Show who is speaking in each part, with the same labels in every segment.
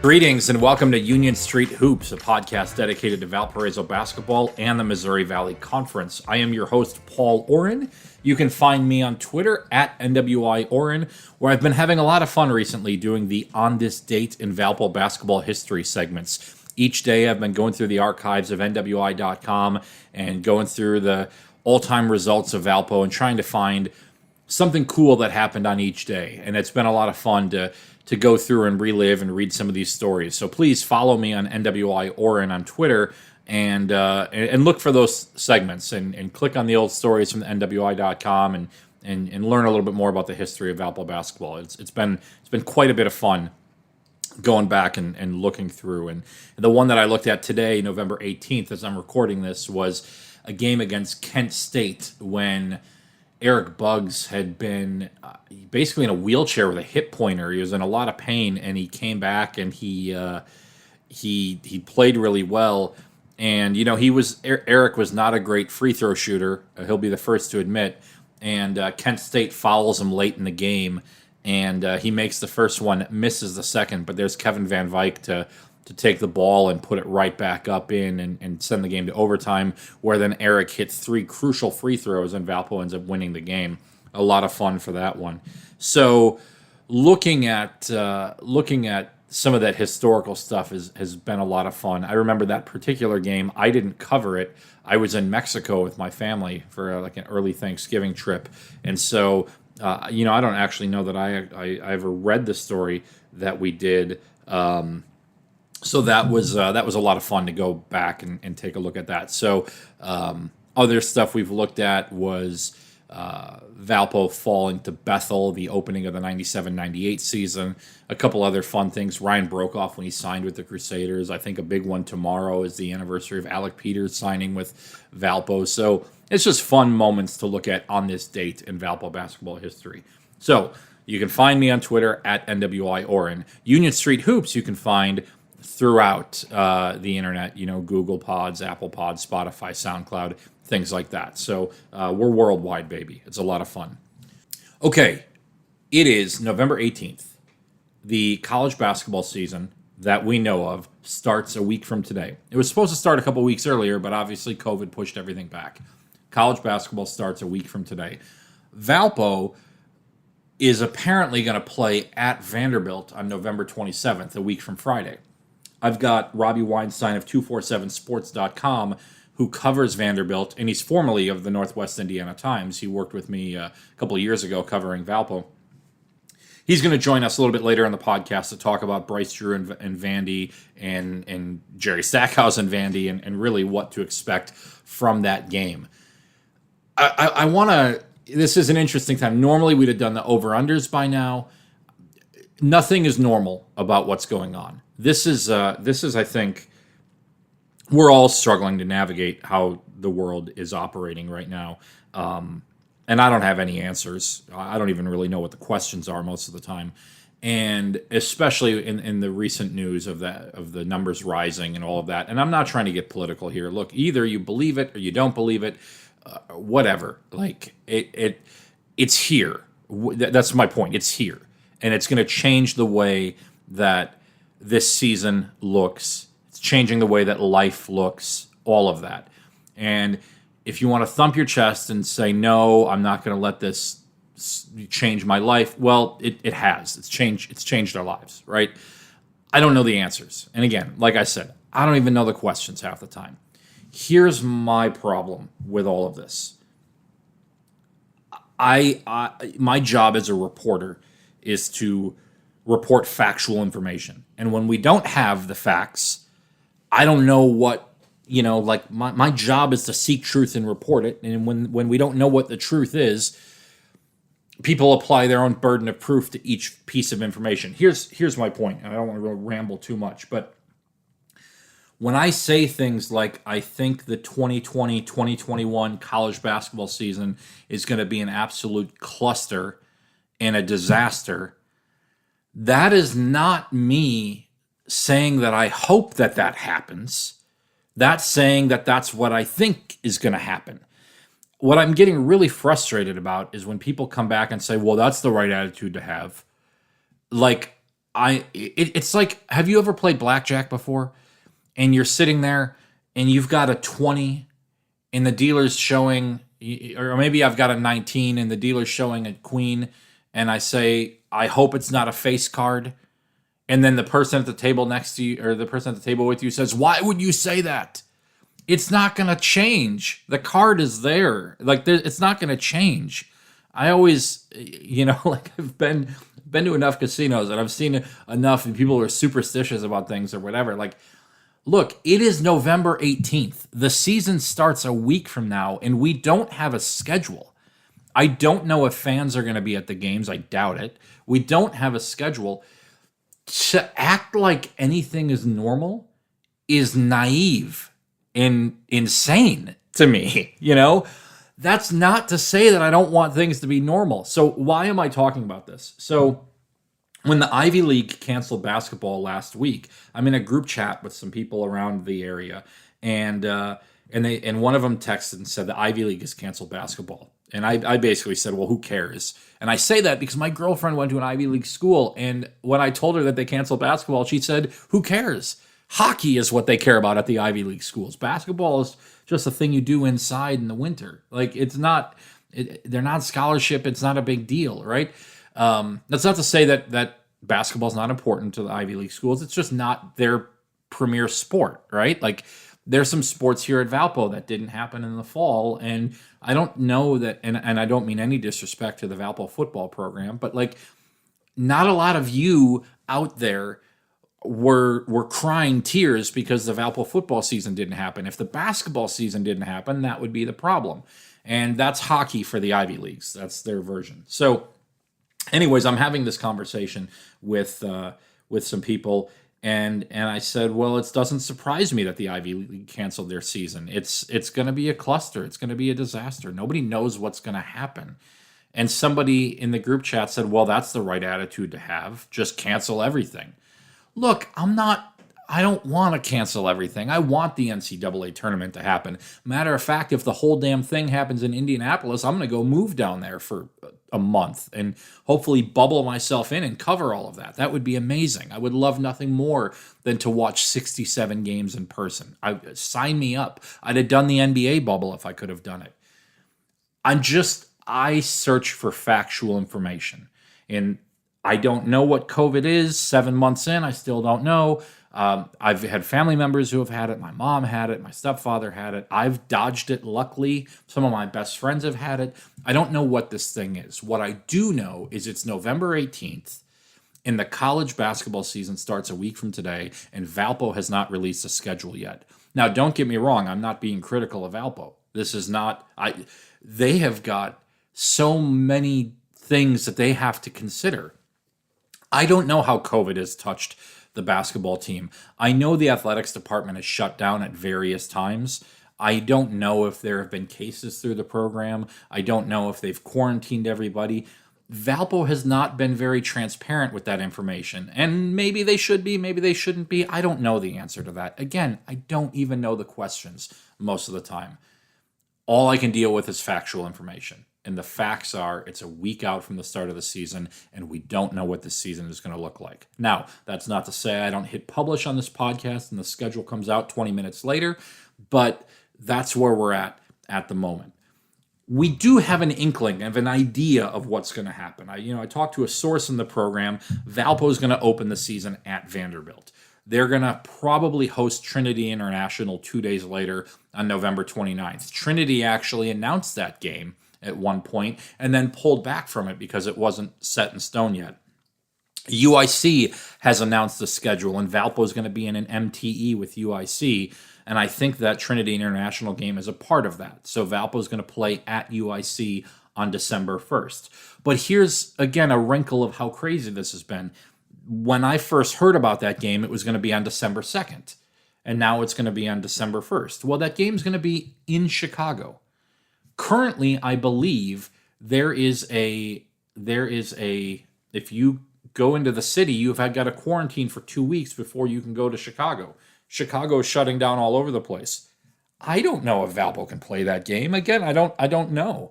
Speaker 1: Greetings and welcome to Union Street Hoops, a podcast dedicated to Valparaiso basketball and the Missouri Valley Conference. I am your host, Paul Oren. You can find me on Twitter at NWI Oren, where I've been having a lot of fun recently doing the On This Date in Valpo basketball history segments. Each day I've been going through the archives of NWI.com and going through the all-time results of Valpo and trying to find something cool that happened on each day. And it's been a lot of fun to go through and relive and read some of these stories. So please follow me on NWI Oren on Twitter and look for those segments and click on the old stories from NWI.com and learn a little bit more about the history of Valpo basketball. It's been quite a bit of fun going back and looking through. And the one that I looked at today, November 18th, as I'm recording this, was a game against Kent State when Eric Buggs had been basically in a wheelchair with a hip pointer. He was in a lot of pain, and he came back and he played really well. And Eric was not a great free throw shooter. He'll be the first to admit. And Kent State fouls him late in the game, and he makes the first one, misses the second. But there's Kevin Van Vyk to take the ball and put it right back up in and send the game to overtime, where then Eric hits three crucial free throws and Valpo ends up winning the game. A lot of fun for that one. So looking at some of that historical stuff has been a lot of fun. I remember that particular game. I didn't cover it. I was in Mexico with my family for like an early Thanksgiving trip. And so, I don't actually know that I ever read the story that we did. So that was a lot of fun to go back and take a look at that. So other stuff we've looked at was Valpo falling to Bethel, the opening of the 97-98 season. A couple other fun things. Ryan Brokoff when he signed with the Crusaders. I think a big one tomorrow is the anniversary of Alec Peters signing with Valpo. So it's just fun moments to look at on this date in Valpo basketball history. So you can find me on Twitter at NWI Oren. Union Street Hoops you can find throughout the internet, Google Pods, ApplePods, Spotify, SoundCloud, things like that. So we're worldwide, baby. It's a lot of fun. Okay, it is November 18th. The college basketball season that we know of starts a week from today. It was supposed to start a couple weeks earlier, but obviously COVID pushed everything back. College basketball starts a week from today. Valpo is apparently going to play at Vanderbilt on November 27th, a week from Friday. I've got Robbie Weinstein of 247sports.com who covers Vanderbilt, and he's formerly of the Northwest Indiana Times. He worked with me a couple of years ago covering Valpo. He's going to join us a little bit later on the podcast to talk about Bryce Drew and Vandy and Jerry Stackhouse and Vandy and really what to expect from that game. I want to... This is an interesting time. Normally we'd have done the over-unders by now. Nothing is normal about what's going on. This is, I think, we're all struggling to navigate how the world is operating right now. And I don't have any answers. I don't even really know what the questions are most of the time. And especially in the recent news of the numbers rising and all of that. And I'm not trying to get political here. Look, either you believe it or you don't believe it. Whatever. Like it's here. That's my point. It's here. And it's going to change the way that this season looks. It's changing the way that life looks, all of that. And if you want to thump your chest and say, no, I'm not going to let this change my life, well, it has. It's changed our lives, right? I don't know the answers. And again, like I said, I don't even know the questions half the time. Here's my problem with all of this. My job as a reporter is to report factual information. And when we don't have the facts, I don't know what, like my job is to seek truth and report it. And when we don't know what the truth is, people apply their own burden of proof to each piece of information. Here's my point, and I don't want to ramble too much, but when I say things like I think the 2020-2021 college basketball season is going to be an absolute cluster and a disaster, that is not me saying that I hope that happens. That's saying that that's what I think is going to happen. What I'm getting really frustrated about is when people come back and say, well, that's the right attitude to have. Like, it's like, have you ever played blackjack before? And you're sitting there and you've got a 20 and the dealer's showing, or maybe I've got a 19 and the dealer's showing a queen, and I say, I hope it's not a face card. And then the person at the table next to you, or the person at the table with you, says, why would you say that? It's not going to change. The card is there. Like, it's not going to change. I always, like, I've been to enough casinos and I've seen enough and people are superstitious about things or whatever. Like, look, it is November 18th. The season starts a week from now and we don't have a schedule. I don't know if fans are going to be at the games. I doubt it. We don't have a schedule. To act like anything is normal is naive and insane to me, That's not to say that I don't want things to be normal. So why am I talking about this? So when the Ivy League canceled basketball last week, I'm in a group chat with some people around the area, and one of them texted and said the Ivy League has canceled basketball. And I basically said, well, who cares? And I say that because my girlfriend went to an Ivy League school, and when I told her that they canceled basketball, she said, who cares? Hockey is what they care about at the Ivy League schools. Basketball is just a thing you do inside in the winter. Like, it's not, they're not scholarship. It's not a big deal, right? That's not to say that basketball is not important to the Ivy League schools. It's just not their premier sport, right? Like, there's some sports here at Valpo that didn't happen in the fall, and I don't know that, and I don't mean any disrespect to the Valpo football program, but like, not a lot of you out there were crying tears because the Valpo football season didn't happen. If the basketball season didn't happen, that would be the problem. And that's hockey for the Ivy Leagues. That's their version. So anyways, I'm having this conversation with some people, and I said, well, it doesn't surprise me that the Ivy League canceled their season. It's going to be a cluster. It's going to be a disaster. Nobody knows what's going to happen. And somebody in the group chat said, well, that's the right attitude to have. Just cancel everything. Look, I don't want to cancel everything. I want the NCAA tournament to happen. Matter of fact, if the whole damn thing happens in Indianapolis, I'm going to go move down there for a month and hopefully bubble myself in and cover all of that. That would be amazing. I would love nothing more than to watch 67 games in person. Sign me up. I'd have done the NBA bubble if I could have done it. I search for factual information. And I don't know what COVID is. 7 months in, I still don't know. I've had family members who have had it. My mom had it. My stepfather had it. I've dodged it, luckily. Some of my best friends have had it. I don't know what this thing is. What I do know is it's November 18th, and the college basketball season starts a week from today, and Valpo has not released a schedule yet. Now, don't get me wrong. I'm not being critical of Valpo. This is not... They have got so many things that they have to consider. I don't know how COVID has touched the basketball team. I know the athletics department is shut down at various times. I don't know if there have been cases through the program. I don't know if they've quarantined everybody. Valpo has not been very transparent with that information. And maybe they should be, maybe they shouldn't be. I don't know the answer to that. Again, I don't even know the questions most of the time. All I can deal with is factual information. And the facts are, it's a week out from the start of the season, and we don't know what this season is going to look like. Now, that's not to say I don't hit publish on this podcast and the schedule comes out 20 minutes later, but that's where we're at the moment. We do have an inkling of an idea of what's going to happen. I talked to a source in the program. Valpo is going to open the season at Vanderbilt. They're going to probably host Trinity International 2 days later on November 29th. Trinity actually announced that game at one point and then pulled back from it because it wasn't set in stone yet. UIC has announced the schedule, and Valpo is going to be in an MTE with UIC, and I think that Trinity International game is a part of that. So Valpo is going to play at UIC on December 1st. But here's, again, a wrinkle of how crazy this has been. When I first heard about that game, it was going to be on December 2nd, and now it's going to be on December 1st. Well, that game's going to be in Chicago. Currently, I believe there is a if you go into the city, you've got a quarantine for 2 weeks before you can go to Chicago. Chicago is shutting down all over the place. I don't know if Valpo can play that game. Again, I don't know.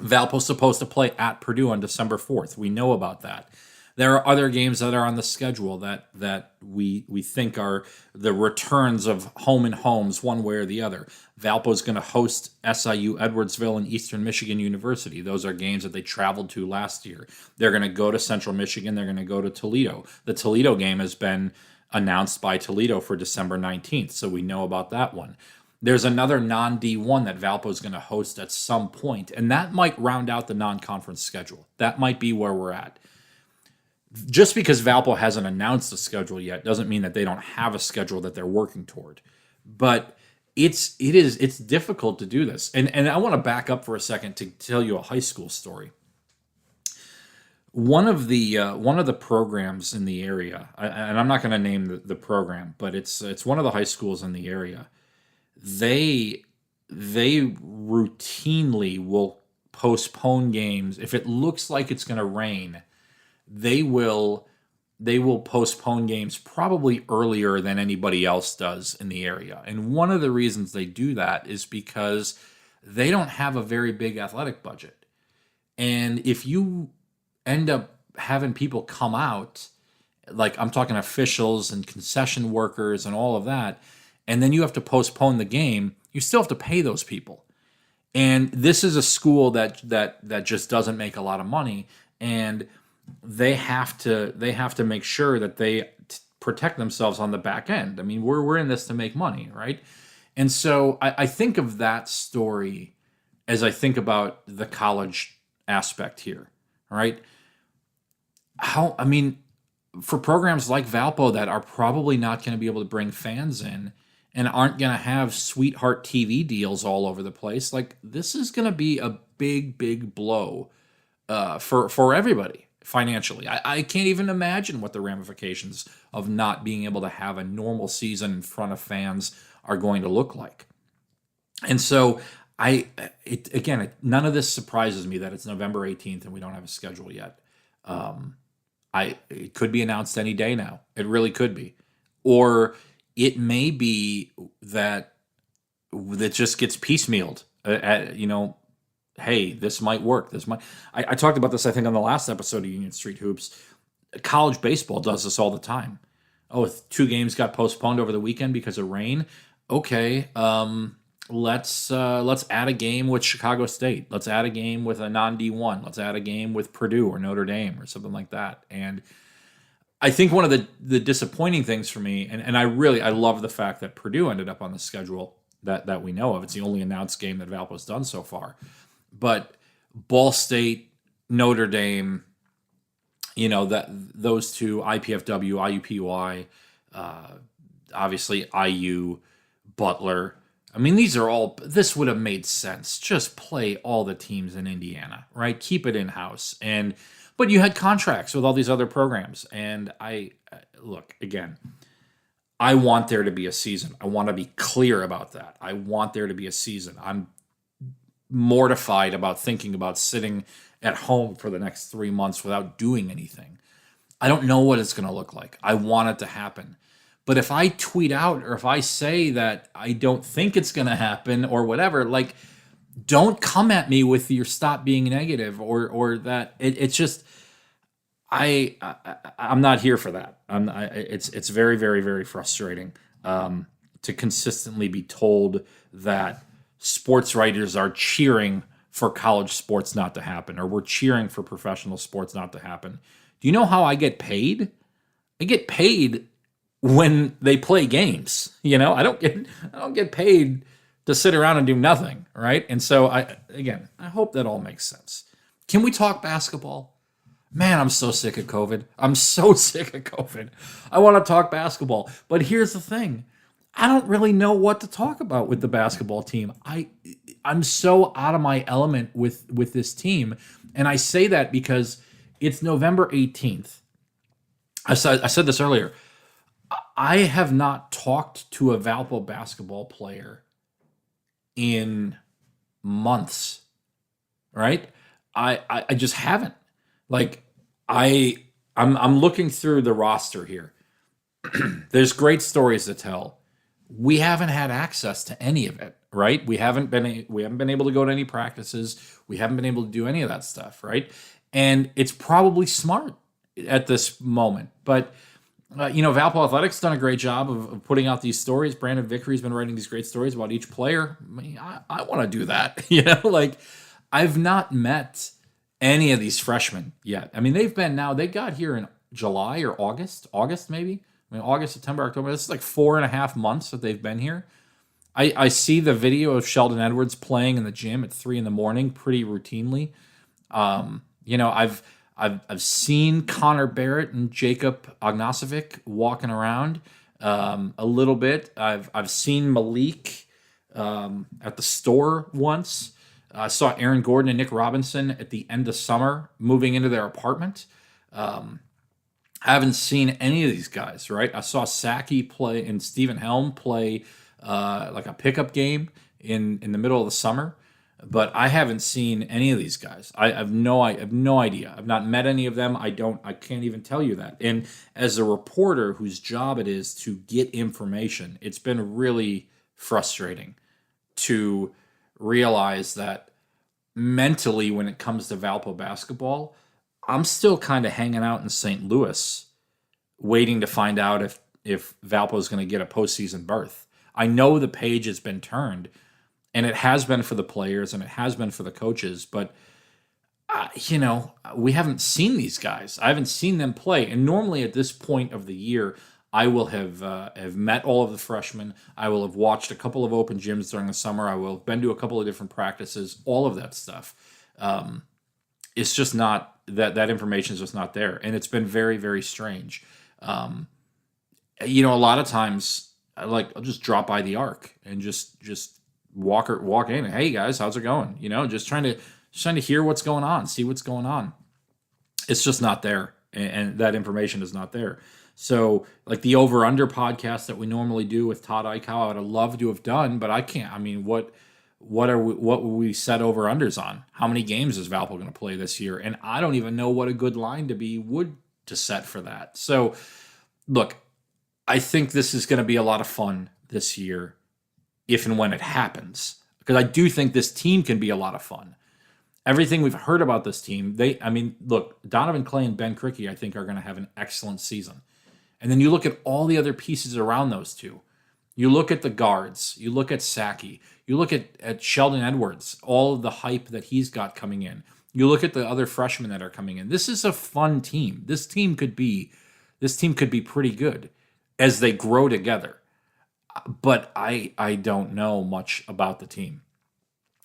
Speaker 1: Valpo's supposed to play at Purdue on December 4th. We know about that. There are other games that are on the schedule that we think are the returns of home and homes one way or the other. Valpo's going to host SIU Edwardsville and Eastern Michigan University. Those are games that they traveled to last year. They're going to go to Central Michigan. They're going to go to Toledo. The Toledo game has been announced by Toledo for December 19th, so we know about that one. There's another non-D1 that Valpo is going to host at some point, and that might round out the non-conference schedule. That might be where we're at. Just because Valpo hasn't announced a schedule yet doesn't mean that they don't have a schedule that they're working toward. But it's difficult to do this. And I want to back up for a second to tell you a high school story. One of the programs in the area, and I'm not going to name the program, but it's one of the high schools in the area. They routinely will postpone games if it looks like it's going to rain. They will postpone games probably earlier than anybody else does in the area. And one of the reasons they do that is because they don't have a very big athletic budget. And if you end up having people come out, like I'm talking officials and concession workers and all of that, and then you have to postpone the game, you still have to pay those people. And this is a school that just doesn't make a lot of money, and they have to make sure that they protect themselves on the back end. I mean, we're in this to make money, right? And so I think of that story as I think about the college aspect here, right? For programs like Valpo that are probably not going to be able to bring fans in and aren't going to have sweetheart TV deals all over the place, like this is going to be a big blow for everybody. Financially, I can't even imagine what the ramifications of not being able to have a normal season in front of fans are going to look like. And so, none of this surprises me that it's November 18th and we don't have a schedule yet. It could be announced any day now. It really could be, or it may be that just gets piecemealed. Hey, this might work. I talked about this, I think, on the last episode of Union Street Hoops. College baseball does this all the time. Oh, 2 games got postponed over the weekend because of rain. Okay, let's add a game with Chicago State. Let's add a game with a non-D1. Let's add a game with Purdue or Notre Dame or something like that. And I think one of the disappointing things for me, and I love the fact that Purdue ended up on the schedule that we know of. It's the only announced game that Valpo's done so far. But Ball State, Notre Dame, those two, IPFW, IUPUI, obviously IU, Butler. I mean, this would have made sense. Just play all the teams in Indiana, right? Keep it in-house. But you had contracts with all these other programs. And look, again, I want there to be a season. I want to be clear about that. I want there to be a season. I'm mortified about thinking about sitting at home for the next 3 months without doing anything. I don't know what it's going to look like. I want it to happen. But if I tweet out or if I say that I don't think it's going to happen or whatever, like, don't come at me with your stop being negative or that it's just, I'm not here for that. It's very, very, very frustrating to consistently be told that sports writers are cheering for college sports not to happen, or we're cheering for professional sports not to happen. Do you know how I get paid? I get paid when they play games. I don't get paid to sit around and do nothing, right? And so I hope that all makes sense. Can we talk basketball? Man, I'm so sick of COVID. I'm so sick of COVID. I want to talk basketball. But here's the thing. I don't really know what to talk about with the basketball team. I'm so out of my element with this team. And I say that because it's November 18th. I said this earlier. I have not talked to a Valpo basketball player in months, right? I just haven't. Like, I'm looking through the roster here. There's great stories to tell. We haven't had access to any of it, right? We haven't been able to go to any practices. We haven't been able to do any of that stuff, right? And it's probably smart. at this moment. But Valpo Athletics done a great job of putting out these stories. Brandon Vickery's been writing these great stories about each player. I want to do that. I've not met any of these freshmen yet. They got here in July or August maybe. August, September, October. This is like 4.5 months that they've been here. I see the video of Sheldon Edwards playing in the gym at 3 a.m. pretty routinely. I've seen Connor Barrett and Jacob Ognasovic walking around a little bit. I've seen Malik at the store once. I saw Aaron Gordon and Nick Robinson at the end of summer moving into their apartment. I haven't seen any of these guys, right? I saw Saki play and Stephen Helm play like a pickup game in the middle of the summer, but I haven't seen any of these guys. I have no idea. I've not met any of them. I can't even tell you that. And as a reporter whose job it is to get information, it's been really frustrating to realize that mentally, when it comes to Valpo basketball, I'm still kind of hanging out in St. Louis, waiting to find out if Valpo is going to get a postseason berth. I know the page has been turned, and it has been for the players and it has been for the coaches, but we haven't seen these guys. I haven't seen them play, and normally at this point of the year, I will have met all of the freshmen. I will have watched a couple of open gyms during the summer. I will have been to a couple of different practices. All of that stuff. It's just not that information is just not there, and it's been very, very strange. A lot of times, I'll just drop by the Arc and just walk in. Hey guys, how's it going? Just trying to hear what's going on, see what's going on. It's just not there, and that information is not there. So, like the Over Under podcast that we normally do with Todd Eichhow, I would have loved to have done, but I can't. What will we set over unders on? How many games is Valpo going to play this year? And I don't even know what a good line to set for that. So, look, I think this is going to be a lot of fun this year, if and when it happens, because I do think this team can be a lot of fun. Everything we've heard about this team, look, Donovan Clay and Ben Krikke, I think, are going to have an excellent season. And then you look at all the other pieces around those two. You look at the guards. You look at Saki. You look at Sheldon Edwards, all of the hype that he's got coming in. You look at the other freshmen that are coming in. This is a fun team. This team could be pretty good as they grow together. But I don't know much about the team.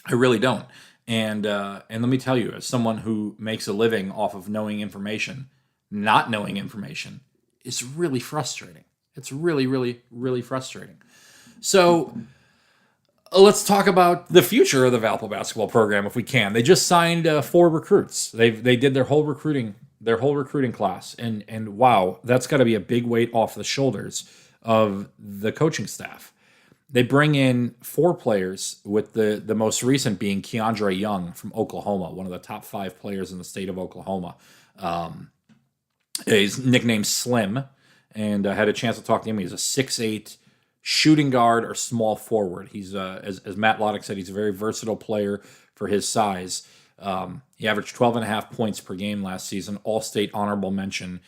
Speaker 1: I really don't. And let me tell you, as someone who makes a living off of knowing information, not knowing information is really frustrating. It's really, really, really frustrating. So let's talk about the future of the Valpo basketball program if we can. They just signed 4 recruits. They did their whole recruiting class, and wow, that's got to be a big weight off the shoulders of the coaching staff. They bring in 4 players, with the most recent being Keandre Young from Oklahoma, one of the top 5 players in the state of Oklahoma. He's nicknamed Slim, and I had a chance to talk to him. He's a 6'8" shooting guard or small forward. He's as Matt Loddick said, he's a very versatile player for his size. He averaged 12.5 points per game last season, All-State honorable mention,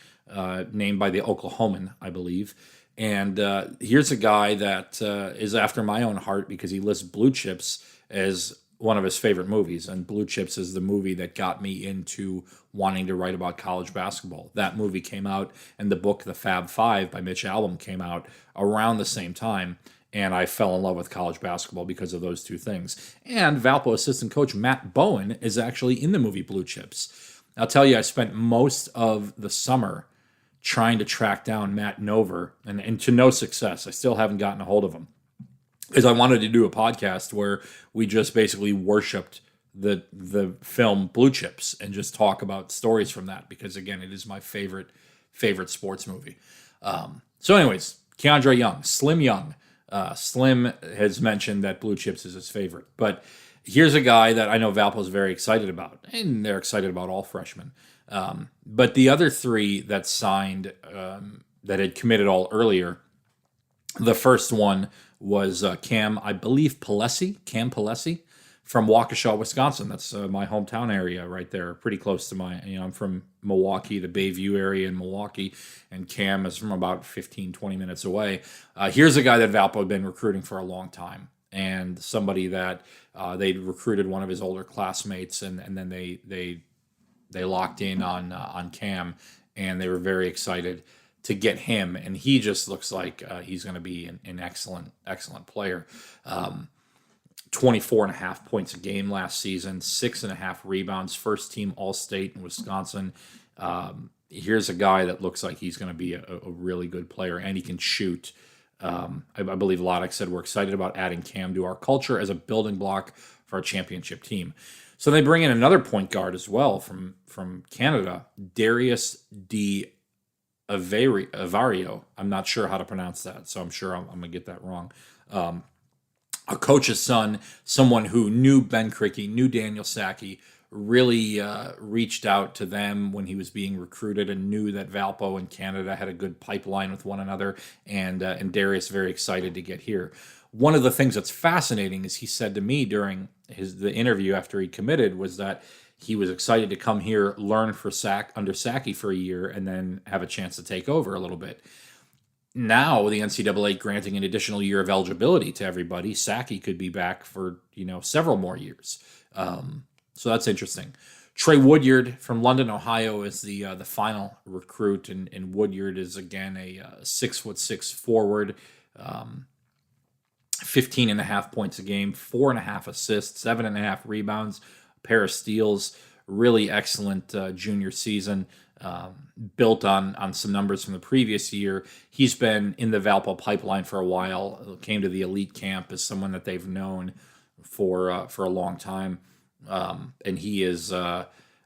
Speaker 1: named by the Oklahoman, I believe. And here's a guy that is after my own heart because he lists Blue Chips as one of his favorite movies. And Blue Chips is the movie that got me into wanting to write about college basketball. That movie came out, and the book The Fab Five by Mitch Albom came out around the same time. And I fell in love with college basketball because of those two things. And Valpo assistant coach Matt Bowen is actually in the movie Blue Chips. I'll tell you, I spent most of the summer trying to track down Matt Nover, and to no success. I still haven't gotten a hold of him, because I wanted to do a podcast where we just basically worshipped the film Blue Chips and just talk about stories from that, because again, it is my favorite sports movie. So anyways, Keandre Young, Slim Young. Slim has mentioned that Blue Chips is his favorite, but here's a guy that I know Valpo's very excited about, and they're excited about all freshmen. But the other 3 that signed, that had committed all earlier, the first one was Cam Palesi from Waukesha, Wisconsin. That's my hometown area right there, pretty close to I'm from Milwaukee, the Bayview area in Milwaukee, and Cam is from about 15, 20 minutes away. Here's a guy that Valpo had been recruiting for a long time, and somebody that they'd recruited one of his older classmates, and then they locked in on Cam, and they were very excited to get him, and he just looks like he's going to be an excellent player. 24.5 points a game last season, 6.5 rebounds, first team All-State in Wisconsin. Here's a guy that looks like he's going to be a really good player, and he can shoot. I believe Loddick said we're excited about adding Cam to our culture as a building block for our championship team. So they bring in another point guard as well from Canada, Darius D. Avario. I'm not sure how to pronounce that, so I'm sure I'm going to get that wrong. A coach's son, someone who knew Ben Krikke, knew Daniel Sacchi, really reached out to them when he was being recruited and knew that Valpo and Canada had a good pipeline with one another, and Darius very excited to get here. One of the things that's fascinating is he said to me during the interview after he committed was that he was excited to come here, learn under Sacchi for a year, and then have a chance to take over a little bit. Now the NCAA granting an additional year of eligibility to everybody, Sacchi could be back for several more years. So that's interesting. Trey Woodyard from London, Ohio, is the final recruit, and Woodyard is again a 6'6" forward, 15.5 points a game, 4.5 assists, 7.5 rebounds, a pair of steals. Really excellent junior season. Built on some numbers from the previous year. He's been in the Valpo pipeline for a while. Came to the elite camp as someone that they've known for a long time. And he is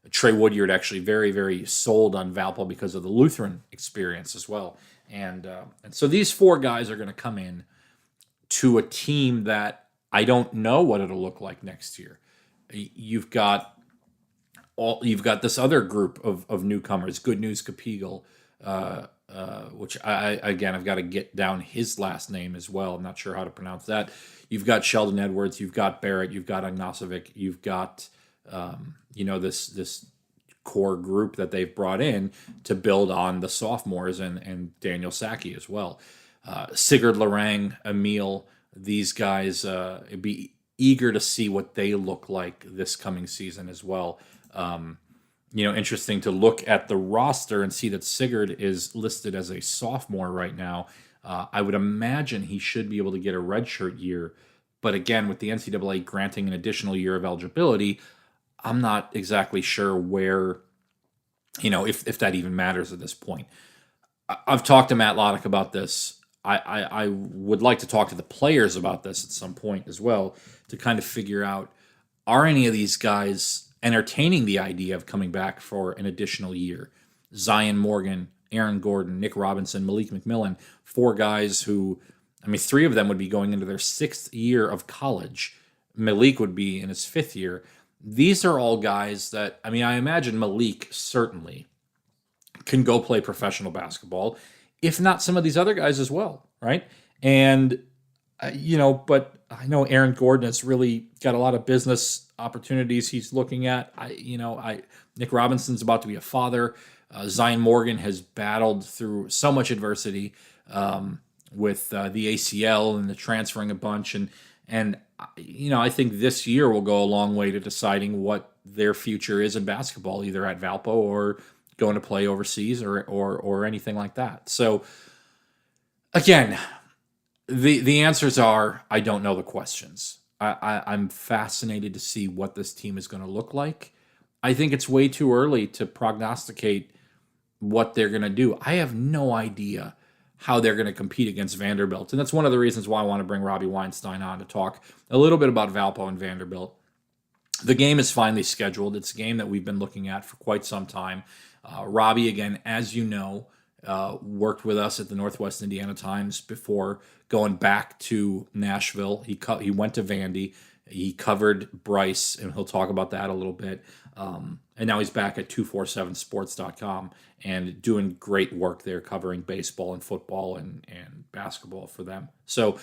Speaker 1: Trey Woodyard actually very, very sold on Valpo because of the Lutheran experience as well. And so these four guys are going to come in to a team that I don't know what it'll look like next year. You've got this other group of newcomers, Good News Capigal, which I've got to get down his last name as well. I'm not sure how to pronounce that. You've got Sheldon Edwards, you've got Barrett, you've got Ignacevic, you've got this core group that they've brought in to build on the sophomores and Daniel Sacchi as well. Sigurd Lorang, Emil, these guys be eager to see what they look like this coming season as well. Interesting to look at the roster and see that Sigurd is listed as a sophomore right now. I would imagine he should be able to get a redshirt year, but again, with the NCAA granting an additional year of eligibility, I'm not exactly sure where, if that even matters at this point. I've talked to Matt Loddick about this. I would like to talk to the players about this at some point as well to kind of figure out, are any of these guys entertaining the idea of coming back for an additional year? Zion Morgan, Aaron Gordon, Nick Robinson, Malik McMillan, four guys who, three of them would be going into their 6th year of college. Malik would be in his 5th year. These are all guys that, I imagine Malik certainly can go play professional basketball, if not some of these other guys as well, right? And, but I know Aaron Gordon has really got a lot of business opportunities he's looking at. Nick Robinson's about to be a father. Zion Morgan has battled through so much adversity with the ACL and the transferring a bunch. And I think this year will go a long way to deciding what their future is in basketball, either at Valpo or going to play overseas or anything like that. So, again, the answers are, I don't know the questions. I'm fascinated to see what this team is going to look like. I think it's way too early to prognosticate what they're going to do. I have no idea how they're going to compete against Vanderbilt. And that's one of the reasons why I want to bring Robbie Weinstein on to talk a little bit about Valpo and Vanderbilt. The game is finally scheduled. It's a game that we've been looking at for quite some time. Robbie, again, as you know, worked with us at the Northwest Indiana Times before going back to Nashville. He went to Vandy, He covered Bryce, and he'll talk about that a little bit. And now he's back at 247sports.com and doing great work there, covering baseball and football and basketball for them. So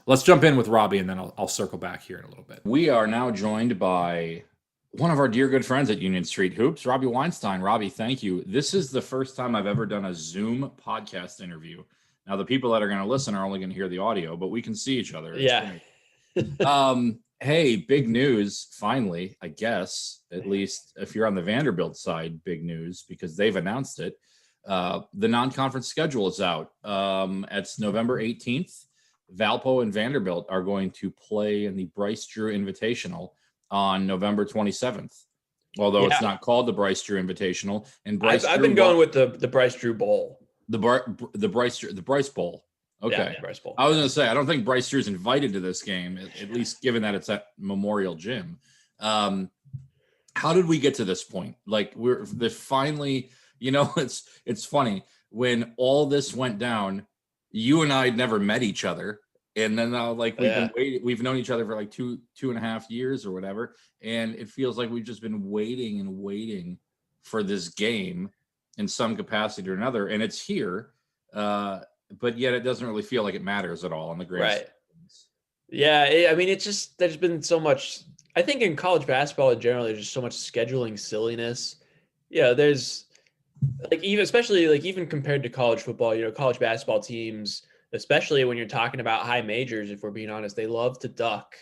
Speaker 1: let's jump in with Robbie, and then I'll circle back here in a little bit. We are now joined by one of our dear good friends at Union Street Hoops, Robbie Weinstein. Robbie, thank you. This is the first time I've ever done a Zoom podcast interview. Now, the people that are going to listen are only going to hear the audio, but we can see each other.
Speaker 2: Yeah.
Speaker 1: Hey, big news, finally, I guess, at least if you're on the Vanderbilt side, big news, because they've announced it. The non-conference schedule is out. It's November 18th. Valpo and Vanderbilt are going to play in the Bryce Drew Invitational on November 27th. Although it's not called the Bryce Drew Invitational. And Bryce
Speaker 2: I've been going with the Bryce Drew Bowl.
Speaker 1: The Bryce Bowl. Okay.
Speaker 2: Yeah, Bryce Bowl.
Speaker 1: I was going to say, I don't think Bryce Drew's invited to this game, at least given that it's at Memorial Gym. How did we get to this point? Like they're finally, it's funny when all this went down, you and I had never met each other. And then now we've known each other for like two and a half years or whatever. And it feels like we've just been waiting and waiting for this game in some capacity or another. And it's here. But yet it doesn't really feel like it matters at all in the grand
Speaker 2: right. Yeah, it's just there's been so much. I think in college basketball in general, there's just so much scheduling silliness. Yeah, there's even compared to college football, college basketball teams, especially when you're talking about high majors, if we're being honest, they love to duck,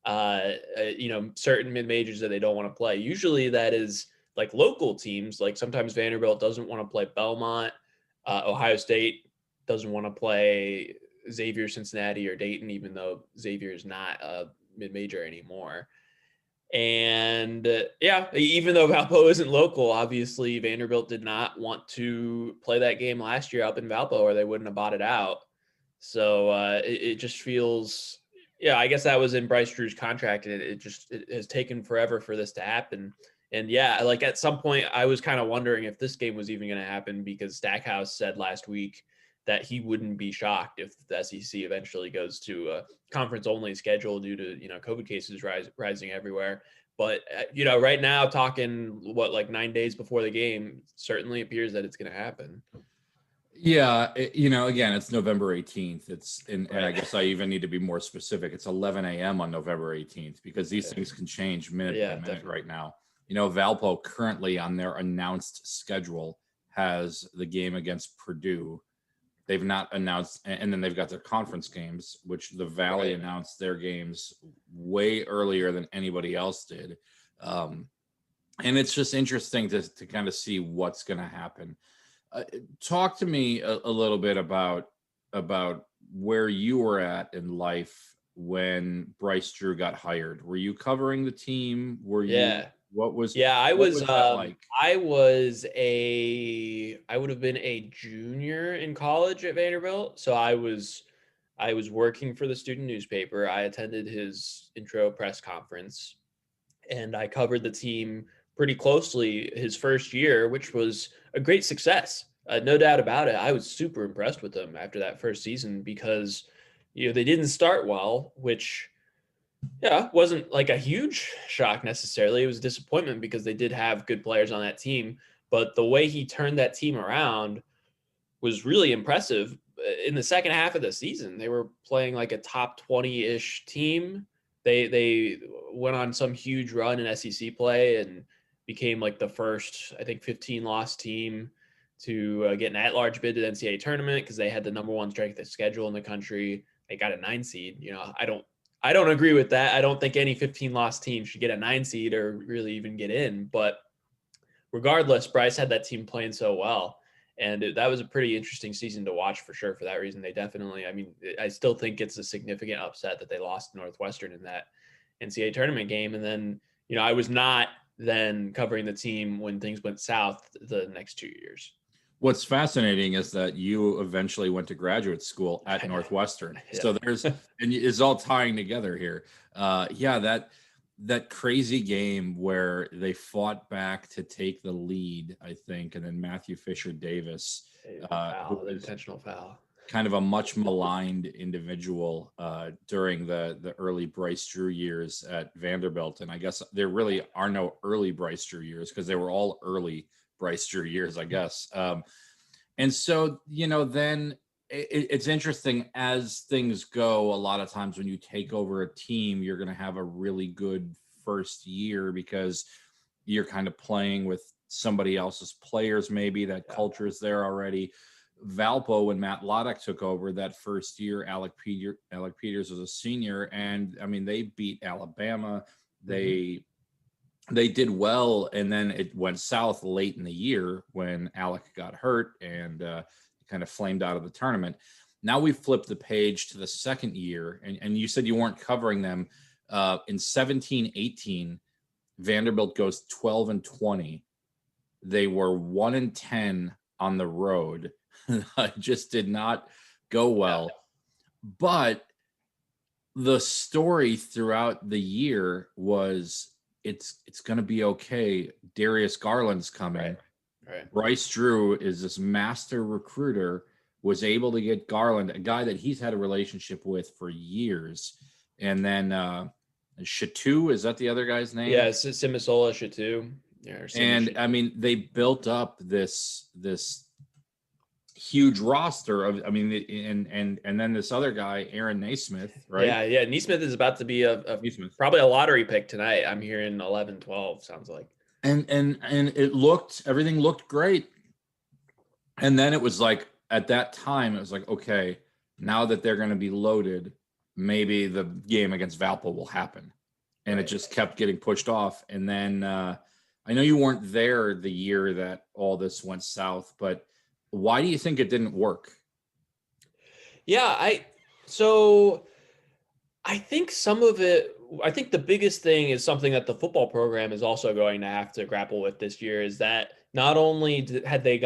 Speaker 2: certain mid majors that they don't want to play. Usually that is like local teams. Like sometimes Vanderbilt doesn't want to play Belmont, Ohio State doesn't want to play Xavier, Cincinnati, or Dayton, even though Xavier is not a mid-major anymore. And even though Valpo isn't local, obviously Vanderbilt did not want to play that game last year up in Valpo, or they wouldn't have bought it out. So it just feels, I guess that was in Bryce Drew's contract, and it has taken forever for this to happen. And at some point I was kind of wondering if this game was even going to happen, because Stackhouse said last week that he wouldn't be shocked if the SEC eventually goes to a conference-only schedule due to, COVID cases rising everywhere. But, right now, talking, 9 days before the game, certainly appears that it's going to happen.
Speaker 1: Yeah, again, it's November 18th. And I guess I even need to be more specific. It's 11 a.m. on November 18th, because these things can change minute by minute definitely. Right now. Valpo currently on their announced schedule has the game against Purdue. They've not announced, and then they've got their conference games, which the Valley announced their games way earlier than anybody else did. And it's just interesting to kind of see what's going to happen. Talk to me a little bit about where you were at in life when Bryce Drew got hired. Were you covering the team? Were you? What was? Yeah,
Speaker 2: I was.
Speaker 1: Like?
Speaker 2: I would have been a junior in college at Vanderbilt, so I was working for the student newspaper. I attended his intro press conference, and I covered the team pretty closely his first year, which was a great success. No doubt about it. I was super impressed with them after that first season, because they didn't start well, which wasn't like a huge shock necessarily. It was a disappointment because they did have good players on that team, but the way he turned that team around was really impressive. In the second half of the season, they were playing like a top 20-ish team. They went on some huge run in SEC play and became like the first, I think, 15-loss team to get an at-large bid to the NCAA tournament, because they had the number one strength of schedule in the country. They got a 9 seed. I don't agree with that. I don't think any 15-loss team should get a 9 seed or really even get in. But regardless, Bryce had that team playing so well. And that was a pretty interesting season to watch for sure. For that reason, they definitely, I still think it's a significant upset that they lost to Northwestern in that NCAA tournament game. And then, I was not then covering the team when things went south the next 2 years.
Speaker 1: What's fascinating is that you eventually went to graduate school at Northwestern. Yeah. So and it's all tying together here. That crazy game where they fought back to take the lead, I think, and then Matthew Fisher Davis,
Speaker 2: intentional foul.
Speaker 1: kind of a much maligned individual during the early Bryce Drew years at Vanderbilt. And I guess there really are no early Bryce Drew years because they were all early Bryce Drew years, I guess. And so, then it's interesting as things go. A lot of times when you take over a team, you're going to have a really good first year because you're kind of playing with somebody else's players. Maybe that culture is there already. Valpo, when Matt Loddock took over that first year, Alec Peters was a senior, and I mean they beat Alabama. They did well, and then it went south late in the year when Alec got hurt and kind of flamed out of the tournament. Now we flipped the page to the second year, and you said you weren't covering them. In 17-18, Vanderbilt goes 12-20. They were 1-10 on the road. Just did not go well. But the story throughout the year was it's going to be okay. Darius Garland's coming.
Speaker 2: Right.
Speaker 1: Bryce Drew is this master recruiter, was able to get Garland, a guy that he's had a relationship with for years. And then Chateau, is that the other guy's name?
Speaker 2: Yeah, it's Simisola Chateau. Yeah,
Speaker 1: and I mean, they built up this huge roster of, I mean, and then this other guy, Aaron Naismith, right?
Speaker 2: Yeah. Naismith is about to be probably a lottery pick tonight. I'm hearing 11-12, sounds like.
Speaker 1: And everything looked great. And then it was like, at that time, it was like, okay, now that they're going to be loaded, maybe the game against Valpo will happen. And it just kept getting pushed off. And then I know you weren't there the year that all this went south, but why do you think it didn't work?
Speaker 2: Yeah, I think some of it, I think the biggest thing is something that the football program is also going to have to grapple with this year, is that not only had they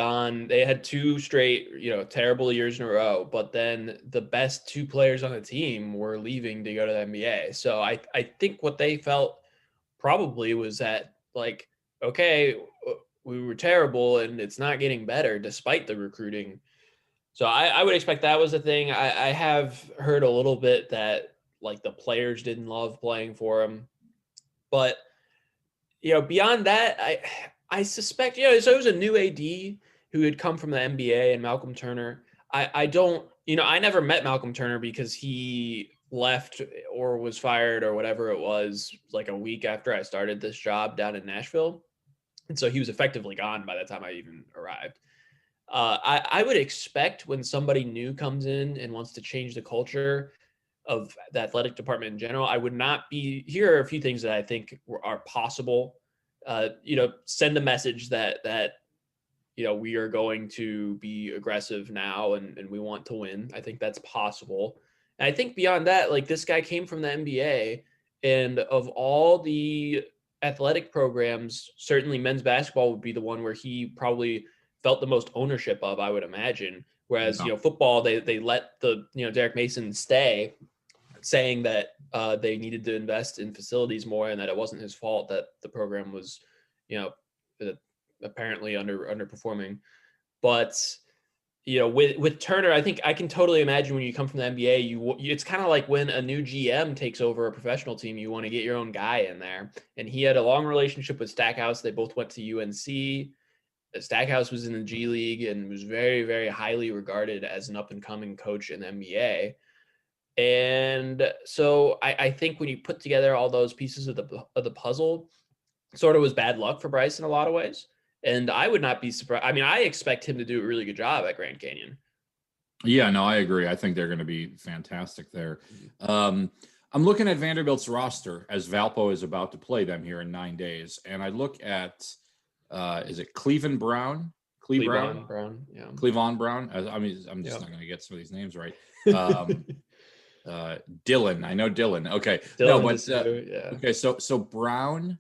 Speaker 2: had 2 straight, terrible years in a row, but then the best 2 players on the team were leaving to go to the NBA. So I think what they felt probably was that, like, okay, we were terrible and it's not getting better despite the recruiting. So I would expect that was the thing. I have heard a little bit that, like, the players didn't love playing for him. But, beyond that, I suspect, so it was a new AD who had come from the NBA and Malcolm Turner. I don't, I never met Malcolm Turner because he left or was fired or whatever it was, like a week after I started this job down in Nashville. And so he was effectively gone by the time I even arrived. I would expect when somebody new comes in and wants to change the culture of the athletic department in general, I would not be, here are a few things that I think are possible. Send a message that we are going to be aggressive now and we want to win. I think that's possible. And I think beyond that, like, this guy came from the NBA, and of all the athletic programs, certainly men's basketball would be the one where he probably felt the most ownership of, I would imagine. Whereas, football, they let the, Derek Mason stay, saying that they needed to invest in facilities more and that it wasn't his fault that the program was, apparently underperforming. But, with Turner, I think I can totally imagine when you come from the NBA, it's kind of like when a new GM takes over a professional team, you want to get your own guy in there. And he had a long relationship with Stackhouse. They both went to UNC. Stackhouse was in the G League and was very, very highly regarded as an up-and-coming coach in the NBA. And so I think when you put together all those pieces of the puzzle, sort of was bad luck for Bryce in a lot of ways. And I would not be surprised. I mean, I expect him to do a really good job at Grand Canyon.
Speaker 1: Yeah, no, I agree. I think they're going to be fantastic there. I'm looking at Vanderbilt's roster as Valpo is about to play them here in 9 days. And I look at, is it Cleveland Brown?
Speaker 2: Cleveland Brown, yeah.
Speaker 1: Cleveland Brown. I mean, I'm just not going to get some of these names right. Dylan. I know Dylan. Okay. Okay. So Brown,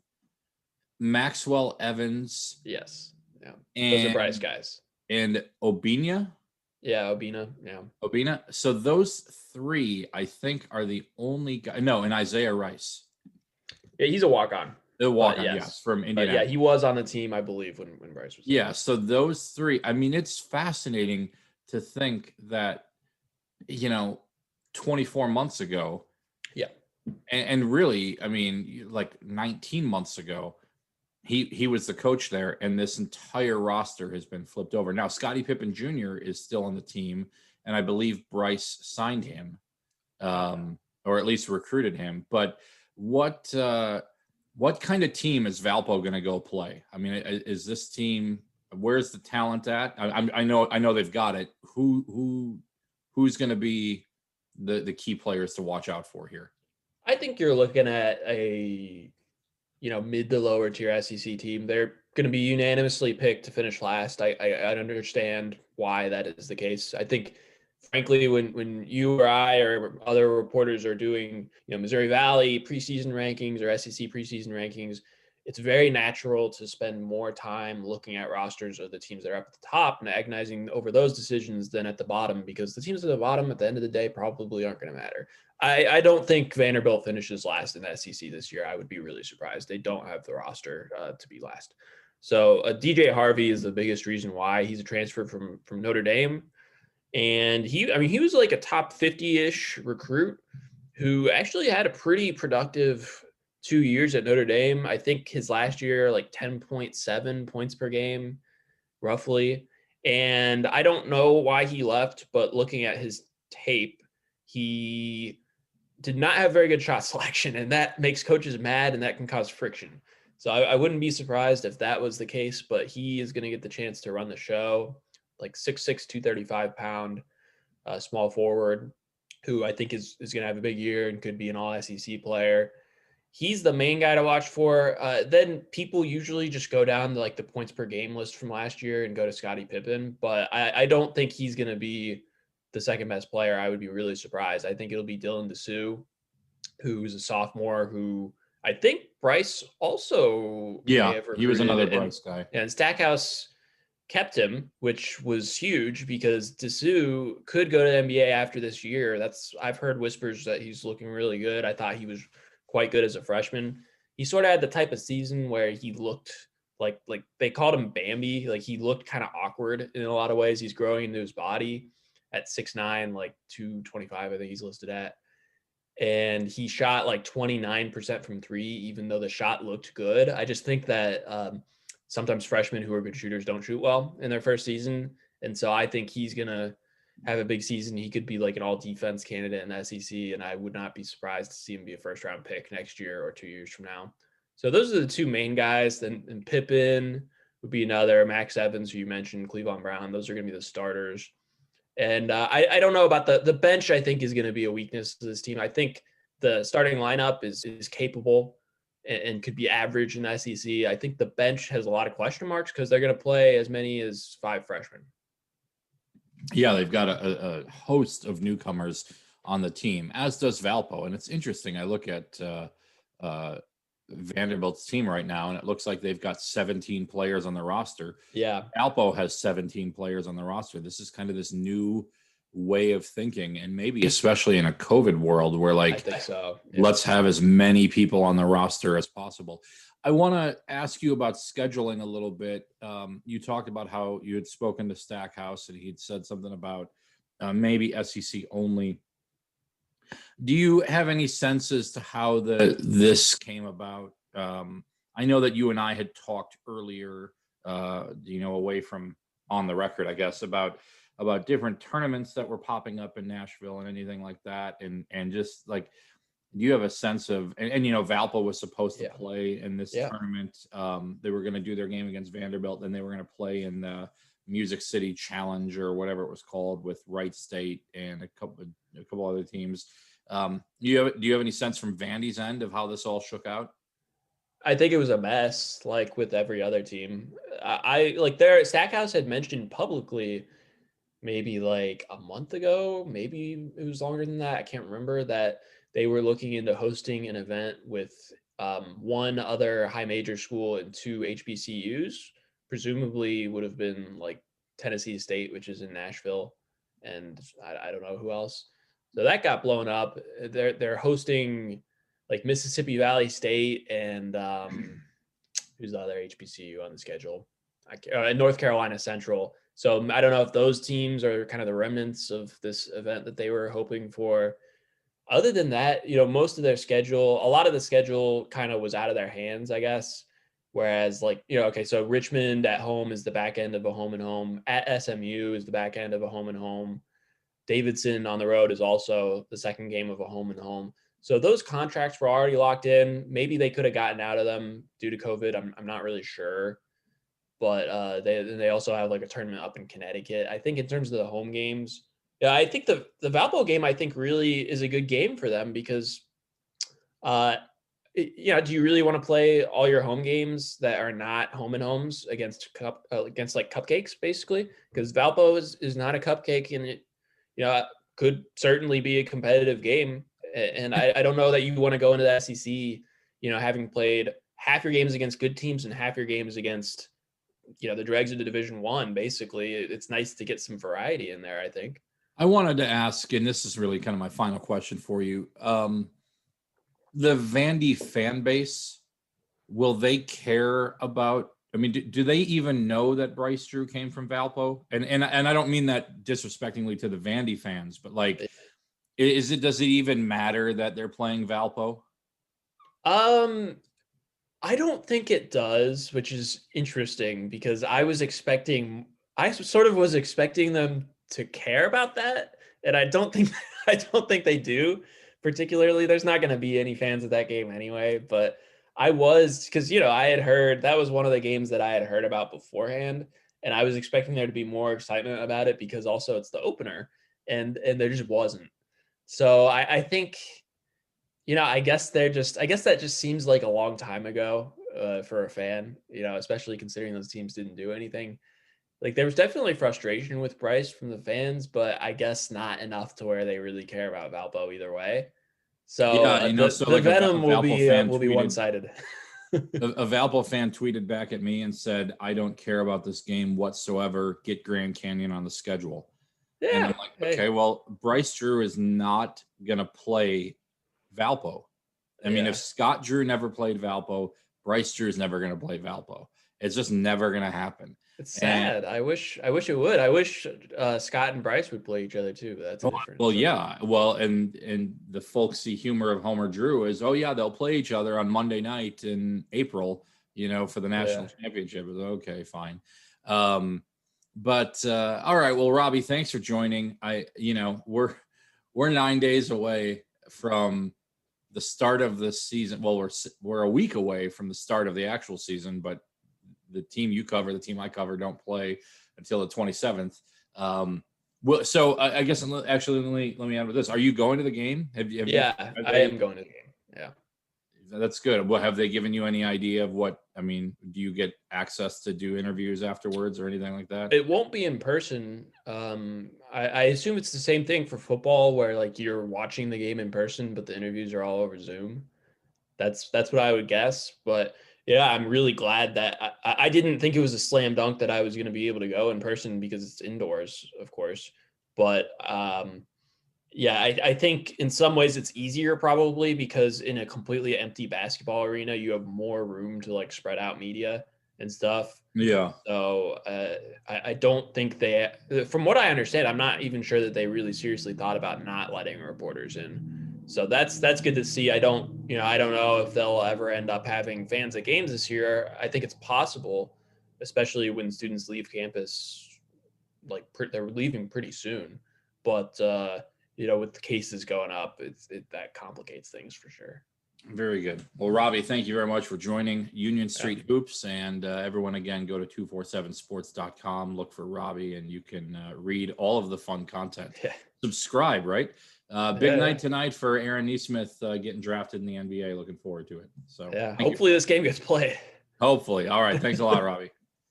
Speaker 1: Maxwell Evans.
Speaker 2: Yes. Yeah. Those are Bryce guys.
Speaker 1: And Obina.
Speaker 2: Yeah. Obina. Yeah.
Speaker 1: Obina. So those 3, I think, are the only guy. No, and Isaiah Rice.
Speaker 2: Yeah. He's a walk-on.
Speaker 1: The walk-on, yes, from Indiana.
Speaker 2: Yeah. He was on the team, I believe, when Bryce was there.
Speaker 1: Yeah. So those 3, I mean, it's fascinating to think that you know, 24 months ago,
Speaker 2: Yeah.
Speaker 1: and really, I mean, like 19 months ago, he was the coach there, and this entire roster has been flipped over. Now, Scottie Pippen Jr. is still on the team, and I believe Bryce signed him, or at least recruited him. But what what kind of team is Valpo going to go play? I mean, is this team? Where's the talent at? I know they've got it. Who's going to be the key players to watch out for here?
Speaker 2: I think you're looking at a mid to lower tier SEC team. They're going to be unanimously picked to finish last. I understand why that is the case. I think, frankly, when you or I or other reporters are doing Missouri Valley preseason rankings or SEC preseason rankings, it's very natural to spend more time looking at rosters of the teams that are up at the top and agonizing over those decisions than at the bottom, because the teams at the bottom at the end of the day probably aren't going to matter. I don't think Vanderbilt finishes last in the SEC this year. I would be really surprised. They don't have the roster to be last. So DJ Harvey is the biggest reason why. He's a transfer from Notre Dame, and he was like a top 50-ish recruit who actually had a pretty productive 2 years at Notre Dame. I think his last year, like 10.7 points per game, roughly. And I don't know why he left, but looking at his tape, he did not have very good shot selection, and that makes coaches mad, and that can cause friction. So I wouldn't be surprised if that was the case, but he is going to get the chance to run the show. Like 6'6", 235-pound small forward who I think is going to have a big year and could be an all SEC player. He's the main guy to watch for. Then people usually just go down to like the points per game list from last year and go to Scottie Pippen, but I don't think he's going to be the second best player. I would be really surprised. I think it'll be Dylan DeSue, who's a sophomore, who I think Bryce also may
Speaker 1: Yeah,
Speaker 2: have
Speaker 1: he was another
Speaker 2: recruited.
Speaker 1: Bryce guy.
Speaker 2: And Stackhouse kept him, which was huge because DeSue could go to the NBA after this year. I've heard whispers that he's looking really good. I thought he was quite good as a freshman. He sort of had the type of season where he looked like they called him Bambi. Like he looked kind of awkward in a lot of ways. He's growing into his body at 6'9", like 225, I think he's listed at. And he shot like 29% from three, even though the shot looked good. I just think that sometimes freshmen who are good shooters don't shoot well in their first season. And so I think he's going to have a big season. He could be like an all defense candidate in the SEC. And I would not be surprised to see him be a first round pick next year or 2 years from now. So those are the two main guys. Then Pippen would be another. Max Evans, who you mentioned, Cleveland Brown. Those are going to be the starters. And I don't know about the bench. I think is going to be a weakness to this team. I think the starting lineup is capable and could be average in the SEC. I think the bench has a lot of question marks because they're going to play as many as 5 freshmen.
Speaker 1: Yeah, they've got a host of newcomers on the team, as does Valpo. And it's interesting. I look at Vanderbilt's team right now, and it looks like they've got 17 players on the roster.
Speaker 2: Yeah.
Speaker 1: Valpo has 17 players on the roster. This is kind of this new way of thinking, and maybe especially in a COVID world where
Speaker 2: I think so. Yeah.
Speaker 1: Let's have as many people on the roster as possible. I want to ask you about scheduling a little bit. You talked about how you had spoken to Stackhouse and he'd said something about maybe SEC only. Do you have any sense as to how this came about? I know that you and I had talked earlier, away from on the record, I guess, about different tournaments that were popping up in Nashville and anything like that, and just like, do you have a sense of? And Valpo was supposed to play in this tournament. They were going to do their game against Vanderbilt, then they were going to play in the Music City Challenge or whatever it was called with Wright State and a couple other teams. Do you have any sense from Vandy's end of how this all shook out?
Speaker 2: I think it was a mess, like with every other team. Stackhouse had mentioned publicly maybe like a month ago, maybe it was longer than that, I can't remember, that they were looking into hosting an event with one other high major school and 2 HBCUs. Presumably would have been like Tennessee State, which is in Nashville, and I don't know who else. So that got blown up. They're hosting like Mississippi Valley State and who's the other HBCU on the schedule? North Carolina Central. So I don't know if those teams are kind of the remnants of this event that they were hoping for. Other than that, most of their schedule, a lot of the schedule kind of was out of their hands, I guess. Whereas okay, so Richmond at home is the back end of a home and home. At SMU is the back end of a home and home. Davidson on the road is also the second game of a home and home. So those contracts were already locked in. Maybe they could have gotten out of them due to COVID. I'm not really sure. But they also have like a tournament up in Connecticut. I think in terms of the home games, yeah, I think the Valpo game I think really is a good game for them because, do you really want to play all your home games that are not home and homes against like cupcakes basically? Because Valpo is not a cupcake and it, could certainly be a competitive game. And I don't know that you want to go into the SEC, having played half your games against good teams and half your games against the dregs of the Division One. Basically, it's nice to get some variety in there, I think.
Speaker 1: I wanted to ask, and this is really kind of my final question for you. The Vandy fan base, will they care about? I mean, do they even know that Bryce Drew came from Valpo? And I don't mean that disrespectingly to the Vandy fans, but like, does it even matter that they're playing Valpo?
Speaker 2: I don't think it does, which is interesting because I sort of was expecting them to care about that, and I don't think they do. Particularly, there's not going to be any fans of that game anyway. But I was because I had heard that was one of the games that I had heard about beforehand, and I was expecting there to be more excitement about it because also it's the opener, and there just wasn't. So I think. I guess that just seems like a long time ago for a fan, especially considering those teams didn't do anything. Like there was definitely frustration with Bryce from the fans, but I guess not enough to where they really care about Valpo either way. So
Speaker 1: Yeah, so
Speaker 2: the
Speaker 1: like a
Speaker 2: venom
Speaker 1: Valpo fan
Speaker 2: will be
Speaker 1: tweeted,
Speaker 2: one-sided.
Speaker 1: a Valpo fan tweeted back at me and said, "I don't care about this game whatsoever. Get Grand Canyon on the schedule." And I'm
Speaker 2: Yeah.
Speaker 1: like, okay, well, Bryce Drew is not gonna play Valpo. I mean, if Scott Drew never played Valpo, Bryce Drew is never going to play Valpo. It's just never going to happen.
Speaker 2: It's sad. I wish it would. I wish Scott and Bryce would play each other too, but that's a different.
Speaker 1: Well, yeah. Well, and the folksy humor of Homer Drew is, oh yeah, they'll play each other on Monday night in April, for the national championship. Okay, fine. But all right. Well, Robbie, thanks for joining. We're 9 days away from the start of the season. Well, we're a week away from the start of the actual season, but the team you cover, the team I cover, don't play until the 27th. So I guess actually let me add with this: are you going to the game?
Speaker 2: I am going to the game. Yeah,
Speaker 1: that's good. Well, have they given you any idea of what? I mean, do you get access to do interviews afterwards or anything like that?
Speaker 2: It won't be in person. I assume it's the same thing for football, where like you're watching the game in person, but the interviews are all over Zoom. That's what I would guess. But yeah, I'm really glad that I didn't think it was a slam dunk that I was going to be able to go in person because it's indoors, of course. But I think in some ways it's easier probably because in a completely empty basketball arena, you have more room to like spread out media and stuff.
Speaker 1: Yeah.
Speaker 2: So I don't think from what I understand, I'm not even sure that they really seriously thought about not letting reporters in. So that's good to see. I don't know if they'll ever end up having fans at games this year. I think it's possible, especially when students leave campus, like they're leaving pretty soon. But with the cases going up, that complicates things for sure.
Speaker 1: Very good. Well, Robbie, thank you very much for joining Union Street Hoops. And everyone, again, go to 247sports.com, look for Robbie, and you can read all of the fun content.
Speaker 2: Yeah.
Speaker 1: Subscribe, right? Big night tonight for Aaron Nesmith getting drafted in the NBA. Looking forward to it. So
Speaker 2: hopefully this game gets played.
Speaker 1: Hopefully. All right. Thanks a lot, Robbie.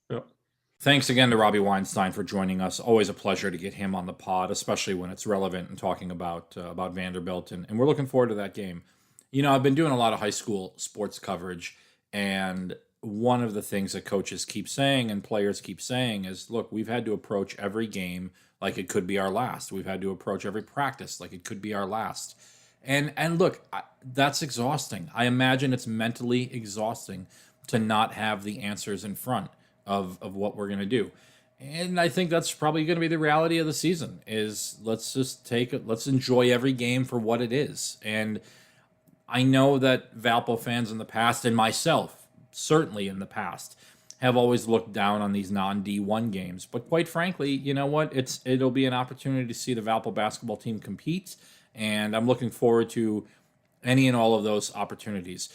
Speaker 2: Yep.
Speaker 1: Thanks again to Robbie Weinstein for joining us. Always a pleasure to get him on the pod, especially when it's relevant and talking about Vanderbilt. And we're looking forward to that game. I've been doing a lot of high school sports coverage, and one of the things that coaches keep saying and players keep saying is, look, we've had to approach every game like it could be our last. We've had to approach every practice like it could be our last. And look, that's exhausting. I imagine it's mentally exhausting to not have the answers in front of what we're going to do. And I think that's probably going to be the reality of the season is let's enjoy every game for what it is. And I know that Valpo fans in the past, and myself, certainly in the past, have always looked down on these non-D1 games. But quite frankly, you know what? It'll be an opportunity to see the Valpo basketball team compete, and I'm looking forward to any and all of those opportunities.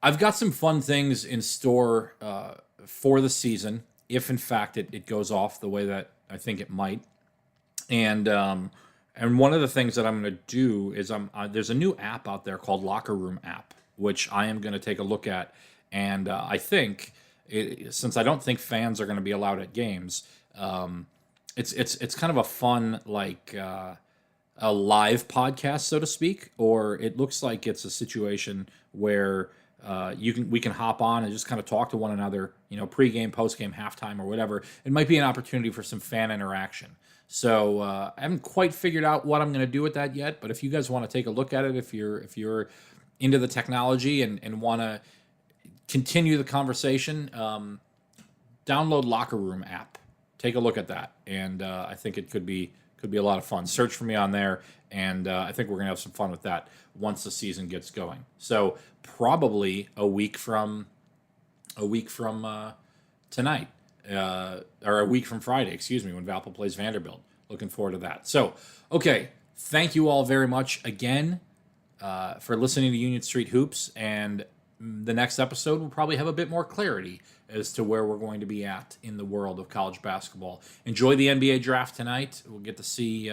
Speaker 1: I've got some fun things in store for the season, if in fact it goes off the way that I think it might. And one of the things that I'm going to do is there's a new app out there called Locker Room app, which I am going to take a look at. And I think since I don't think fans are going to be allowed at games, it's kind of a fun a live podcast, so to speak, or it looks like it's a situation where we can hop on and just kind of talk to one another, pregame, postgame, halftime, or whatever. It might be an opportunity for some fan interaction. So I haven't quite figured out what I'm going to do with that yet, but if you guys want to take a look at it, if you're into the technology and want to continue the conversation, download Locker Room app. Take a look at that, and I think it could be a lot of fun. Search for me on there, and I think we're gonna have some fun with that once the season gets going. So probably a week from tonight, or a week from Friday, excuse me, when Valpo plays Vanderbilt. Looking forward to that. So, okay, thank you all very much again for listening to Union Street Hoops, and the next episode will probably have a bit more clarity as to where we're going to be at in the world of college basketball. Enjoy the NBA draft tonight. We'll get to see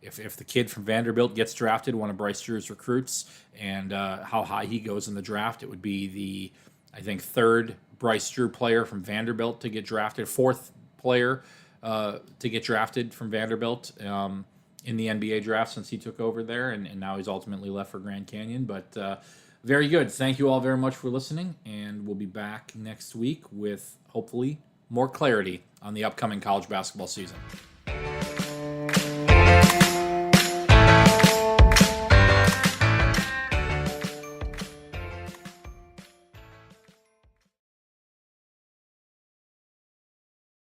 Speaker 1: if the kid from Vanderbilt gets drafted, one of Bryce Drew's recruits, and how high he goes in the draft. It would be the, I think, third Bryce Drew player from Vanderbilt to get drafted, fourth player to get drafted from Vanderbilt in the NBA draft since he took over there, and now he's ultimately left for Grand Canyon. But very good. Thank you all very much for listening, and we'll be back next week with hopefully more clarity on the upcoming college basketball season.